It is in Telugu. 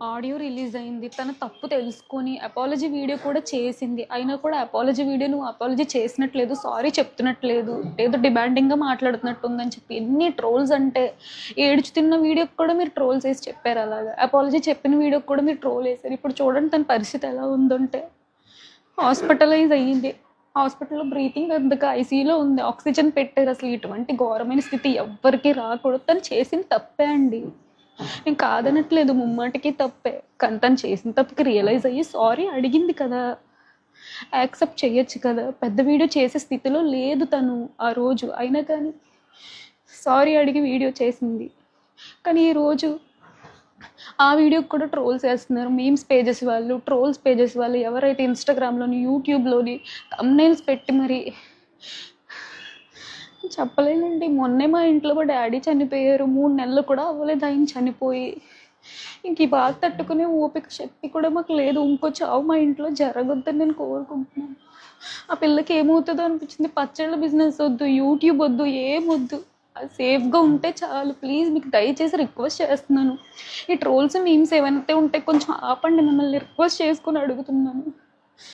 ఆడియో రిలీజ్ అయింది, తన తప్పు తెలుసుకొని అపాలజీ వీడియో కూడా చేసింది. అయినా కూడా అపాలజీ వీడియో నువ్వు అపాలజీ చేసినట్లేదు, సారీ చెప్తున్నట్లేదు, ఏదో డిమాండింగ్గా మాట్లాడుతున్నట్టుందని చెప్పి ఎన్ని ట్రోల్స్ అంటే, ఏడుచుతున్న వీడియోకి కూడా మీరు ట్రోల్స్ వేసి చెప్పారు. అలాగా అపాలజీ చెప్పిన వీడియోకి కూడా మీరు ట్రోల్ వేశారు. ఇప్పుడు చూడండి తన పరిస్థితి ఎలా ఉందంటే, హాస్పిటలైజ్ అయ్యింది, హాస్పిటల్లో బ్రీతింగ్ అందుకు ఐసీయూలో ఉంది, ఆక్సిజన్ పెట్టారు. అసలు ఇటువంటి ఘోరమైన స్థితి ఎవ్వరికి రాకూడదు. తను చేసిన తప్పే అండి, నేను కాదనట్లేదు, ముమ్మాటికి తప్పే. కానీ తను చేసిన తప్పుకి రియలైజ్ అయ్యి సారీ అడిగింది కదా, యాక్సెప్ట్ చేయొచ్చు కదా. పెద్ద వీడియో చేసే స్థితిలో లేదు తను ఆ రోజు, అయినా కానీ సారీ అడిగి వీడియో చేసింది. కానీ ఈరోజు ఆ వీడియోకి కూడా ట్రోల్స్ వేస్తున్నారు. మీమ్స్ పేజెస్ వాళ్ళు, ట్రోల్స్ పేజెస్ వాళ్ళు, ఎవరైతే ఇన్స్టాగ్రామ్లోని యూట్యూబ్లోని థంబ్నెయిల్స్ పెట్టి మరి చెప్పలేనండి. మొన్నే మా ఇంట్లో మా డాడీ చనిపోయారు, 3 నెలలు కూడా అవ్వలేదు ఆయన చనిపోయి. ఇంక ఈ బాధ తట్టుకునే ఓపిక శక్తి కూడా మాకు లేదు. ఇంకో చావు మా ఇంట్లో జరగొద్దని నేను కోరుకుంటున్నాను. ఆ పిల్లకి ఏమవుతుందో అనిపించింది. పచ్చళ్ళ బిజినెస్ వద్దు, యూట్యూబ్ వద్దు, ఏమొద్దు, అది సేఫ్గా ఉంటే చాలు. ప్లీజ్ మీకు దయచేసి రిక్వెస్ట్ చేస్తున్నాను. ఈ ట్రోల్స్ మీమ్స్ ఏవైతే ఉంటే కొంచెం ఆపండి, మిమ్మల్ని రిక్వెస్ట్ చేసుకొని అడుగుతున్నాను.